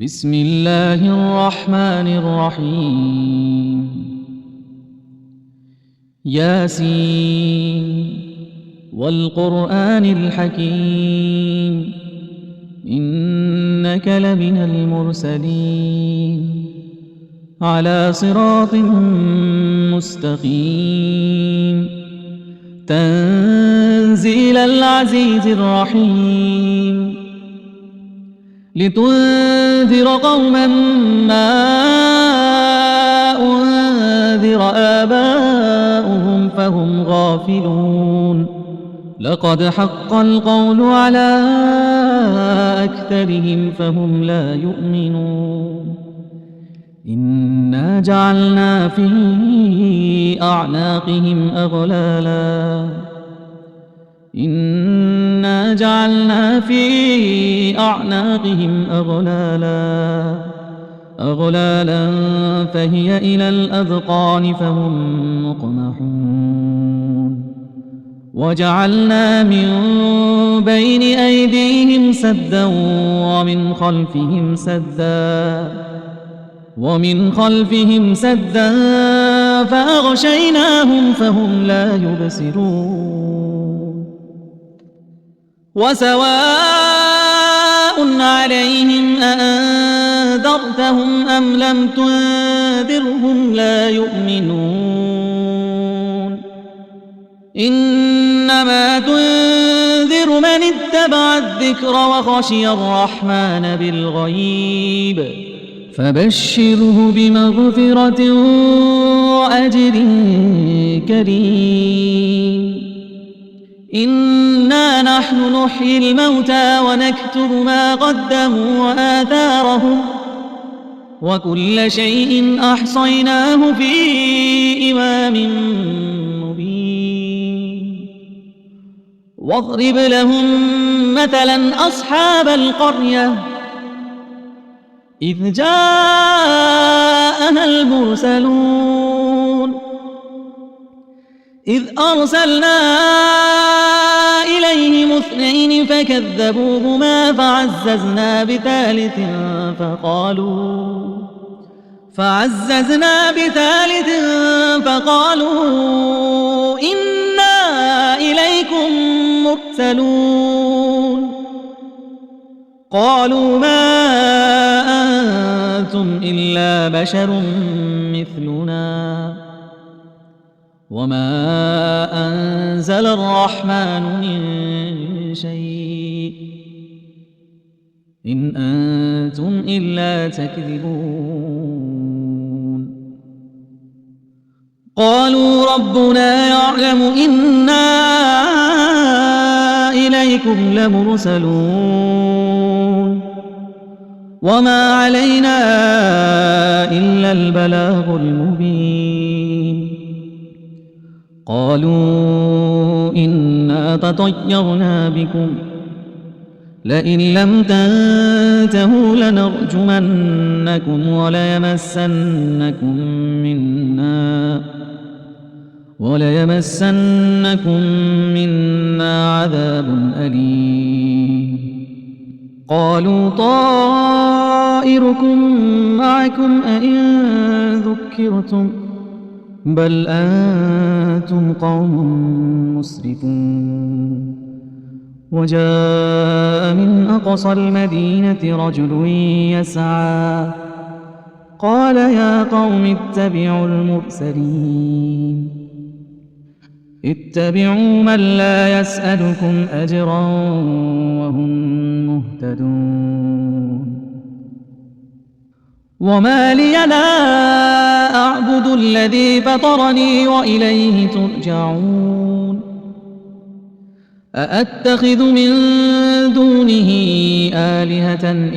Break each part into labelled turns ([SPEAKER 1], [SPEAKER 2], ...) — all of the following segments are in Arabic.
[SPEAKER 1] بسم الله الرحمن الرحيم ياسين والقرآن الحكيم إنك لمن المرسلين على صراط مستقيم تنزيل العزيز الرحيم لتنذر قوما ما أنذر آباؤهم فهم غافلون لقد حق القول على أكثرهم فهم لا يؤمنون إنا جعلنا في أعناقهم أغلالا فهي إلى الأذقان فهم مقمحون وجعلنا من بين أيديهم سدا ومن خلفهم سدا فأغشيناهم فهم لا يبصرون وسواء عليهم أأنذرتهم أم لم تنذرهم لا يؤمنون إنما تنذر من اتبع الذكر وخشي الرحمن بالغيب فبشره بمغفرة وأجر كريم إنا نحن نحيي الموتى ونكتب ما قدموا وآثارهم وكل شيء أحصيناه في إمام مبين واضرب لهم مثلا أصحاب القرية إذ جاءها المرسلون إذ أرسلنا إليهم 2 فكذبوهما فعززنا بثالث فقالوا إنا إليكم مرسلون قالوا ما أنتم إلا بشر مثلنا وما أنزل الرحمن من شيء إن أنتم إلا تكذبون قالوا ربنا يعلم إنا إليكم لمرسلون وما علينا إلا البلاغ المبين قالوا إنا تطيرنا بكم لئن لم تنتهوا لنرجمنكم وليمسنكم منا عذاب أليم قالوا طائركم معكم أئن ذكرتم بل أنتم قوم مسرفون وجاء من أقصى المدينة رجل يسعى قال يا قوم اتبعوا المرسلين اتبعوا من لا يسألكم أجرا وهم مهتدون وما لي لا أعبد الذي فطرني وإليه ترجعون أأتخذ من دونه آلهة إن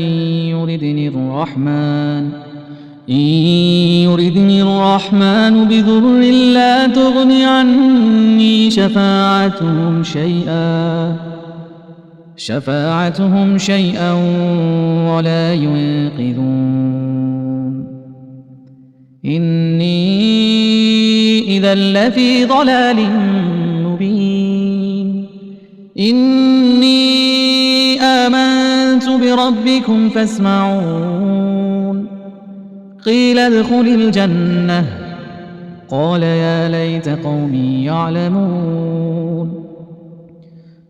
[SPEAKER 1] يردني الرحمن بضر لا تغن عني شفاعتهم شيئا ولا ينقذون إني إذا لفي ضلال مبين إني آمنت بربكم فاسمعون قيل ادخل الجنة قال يا ليت قومي يعلمون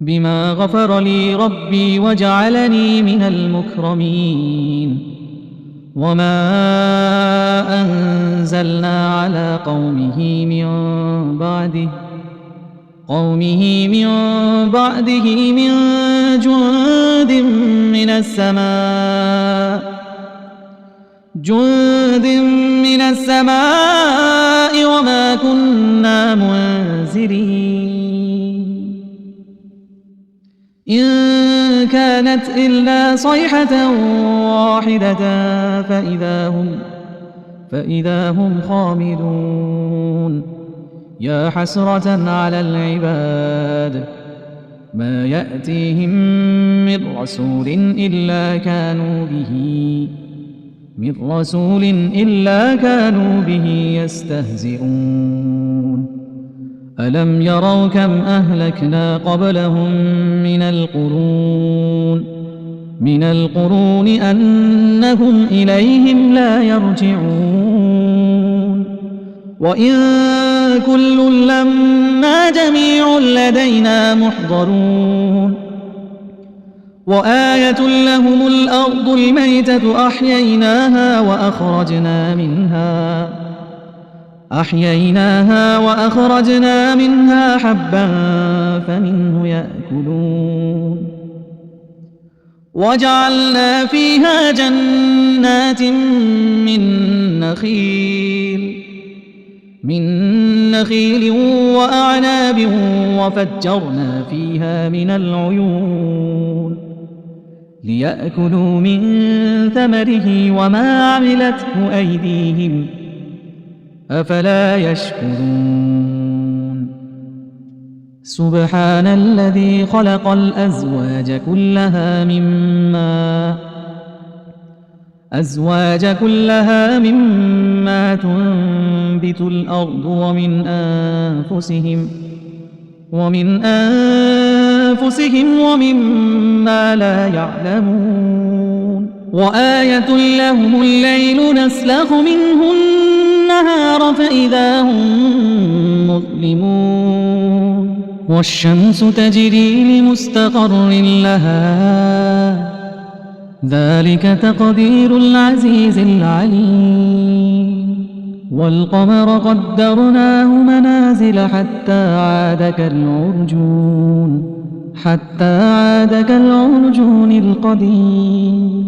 [SPEAKER 1] بما غفر لي ربي وجعلني من المكرمين وما أنزلنا على قومه من بعده من جند من السماء وما كنا منزلين إن كانت إلا صيحة واحدة فإذا هم خامدون يا حسرة على العباد ما يأتيهم من رسول إلا كانوا به يستهزئون ألم يروا كم أهلكنا قبلهم من القرون أنهم إليهم لا يرجعون وإن كل لما جميع لدينا محضرون وآية لهم الأرض الميتة أحييناها وأخرجنا منها حبا فمنه يأكلون وجعلنا فيها جنات من نخيل وأعناب وفجرنا فيها من العيون ليأكلوا من ثمره وما عملته أيديهم أفلا يشكرون سبحان الذي خلق الأزواج كلها مما تنبت الأرض ومن أنفسهم ومما لا يعلمون وآية لهم الليل نسلخ منه النهار فإذا هم مظلمون والشمس تجري لمستقر لها ذلك تقدير العزيز العليم والقمر قدرناه منازل حتى عاد كالعرجون القديم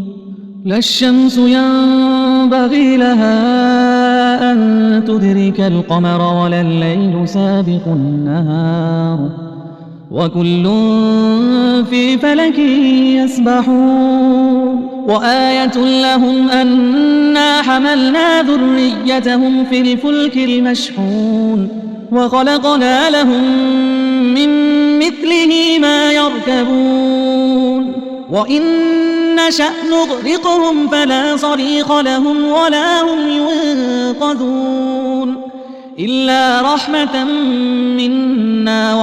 [SPEAKER 1] لا الشمس ينبغي لها أن تدرك القمر ولا الليل سابق النهار وكل في فلك يسبحون وآية لهم أنا حملنا ذريتهم في الفلك المشحون وخلقنا لهم من مثله ما يركبون وإن نشأ نغرقهم فلا صريخ لهم ولا هم ينقذون إلا رحمة منا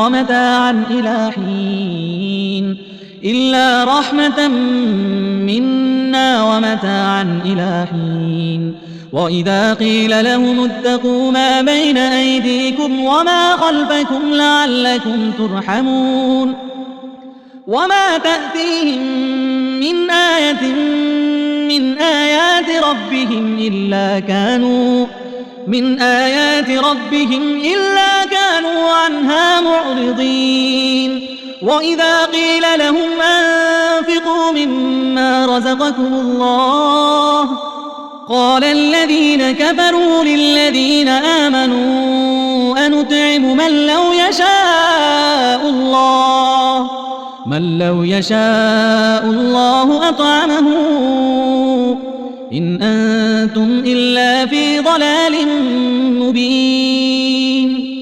[SPEAKER 1] ومتاعا إلى حين وإذا قيل لهم اتقوا ما بين أيديكم وما خلفكم لعلكم ترحمون وما تأتيهم من آية من آيات ربهم إلا كانوا عنها معرضين وإذا قيل لهم أنفقوا مما رزقكم الله قال الذين كفروا للذين آمنوا أنطعم من لو يشاء الله أطعمه إن أنتم إلا في ضلال مبين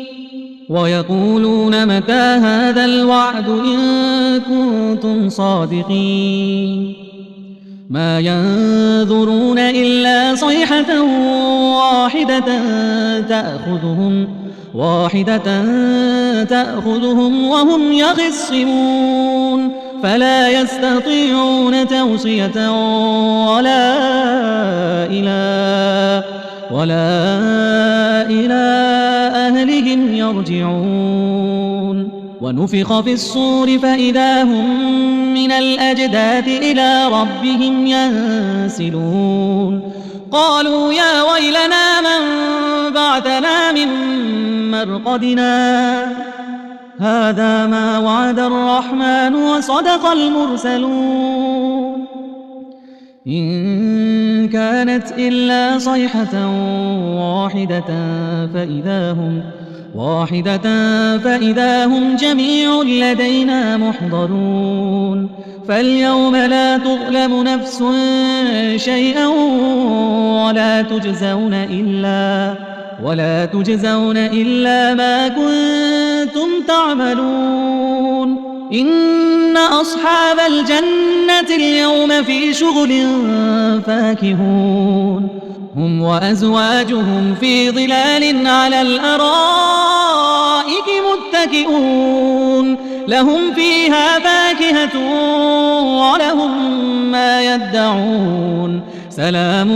[SPEAKER 1] ويقولون متى هذا الوعد إن كنتم صادقين ما ينظرون إلا صيحة واحدة تأخذهم وهم يخصمون فلا يستطيعون توصية ولا إلى أهلهم يرجعون ونفخ في الصور فإذا هم من الأجداث إلى ربهم ينسلون قالوا يا ويلنا من بعثنا من مرقدنا هذا ما وعد الرحمن وصدق المرسلون إن كانت إلا صيحة واحدة فإذا هم جميع لدينا محضرون فاليوم لا تظلم نفس شيئا ولا تجزون إلا ما كنتم تعملون إن أصحاب الجنة اليوم في شغل فاكهون هم وأزواجهم في ظلال على الأرائك متكئون لهم فيها فاكهة ولهم ما يدعون سلام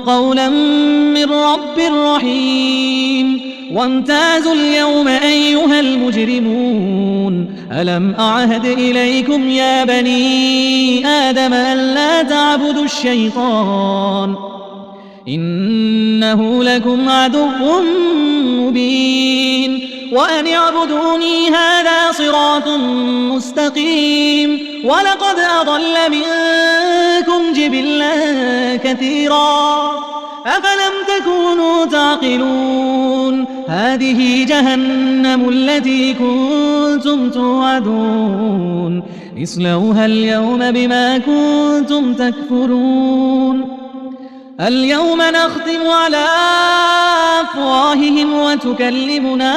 [SPEAKER 1] قولا من رب رحيم وامتازوا اليوم أيها المجرمون ألم أعهد إليكم يا بني آدم ألا تعبدوا الشيطان إنه لكم عدو مبين وأن اعبدوني هذا صراط مستقيم ولقد أضل منكم جبلا كثيرا أفلم تكونوا تعقلون هذه جهنم التي كنتم توعدون اصلوها اليوم بما كنتم تكفرون اليوم نختم على أفواههم وتكلمنا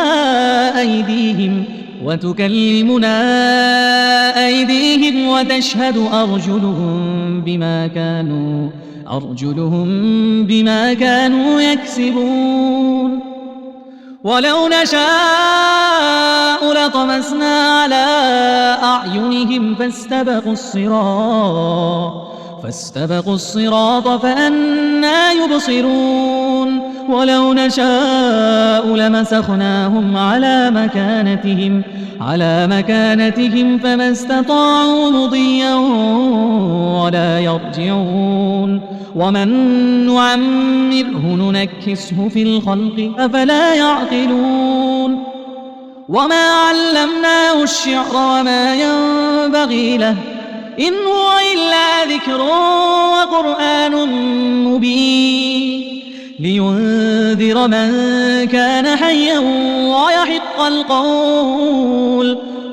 [SPEAKER 1] أيديهم وتشهد أرجلهم بما كانوا يكسبون ولو نشاء لطمسنا على أعينهم فاستبقوا الصراط فأنى يبصرون ولو نشاء لمسخناهم على مكانتهم فما استطاعوا مضيا ولا يرجعون ومن نعمره ننكسه في الخلق أفلا يعقلون وما علمناه الشعر وما ينبغي له إن هو إلا ذكر وقرآن مبين لينذر من كان حيا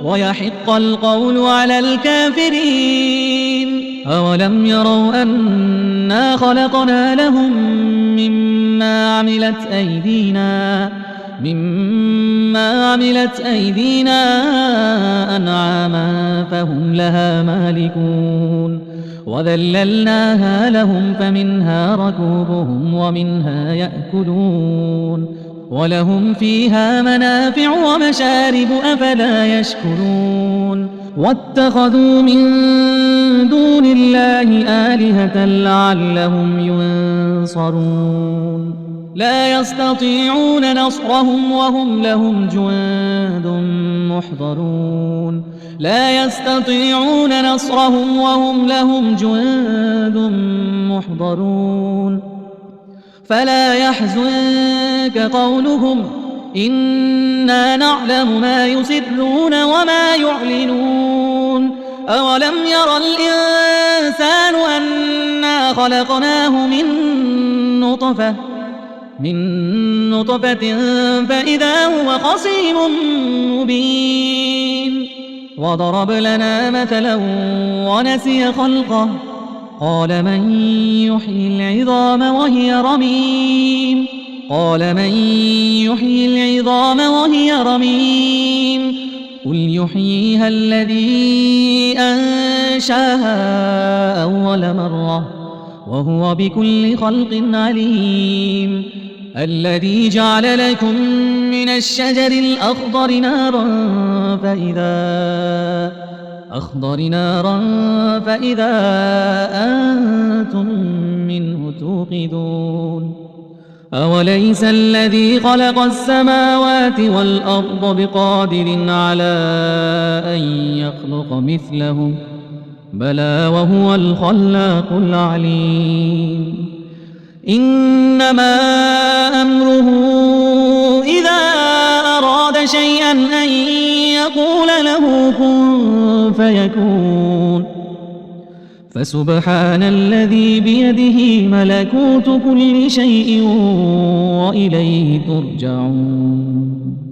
[SPEAKER 1] ويحق القول على الكافرين أولم يروا أنا خلقنا لهم مما عملت أيدينا أنعاما فهم لها مالكون وذللناها لهم فمنها ركوبهم ومنها يأكلون ولهم فيها منافع ومشارب أفلا يشكرون واتخذوا من دون الله آلهة لعلهم ينصرون لا يستطيعون نصرهم وهم لهم جند محضرون فلا يحزنك قولهم إنا نعلم ما يسرون وما يعلنون أولم ير الإنسان أنا خلقناه من نطفة فإذا هو خصيم مبين وضرب لنا مثلا ونسي خلقه قال من يحيي العظام وهي رميم قل يحييها الذي أنشاها أول مرة وهو بكل خلق عليم الذي جعل لكم الأخضر نارا فإذا أنتم منه توقدون أوليس الذي خلق السماوات والأرض بقادر على أن يخلق مثلهم بلى وهو الخلاق العليم إنما أمره إذا أراد شيئا أن يقول له كن فيكون فسبحان الذي بيده ملكوت كل شيء وإليه ترجعون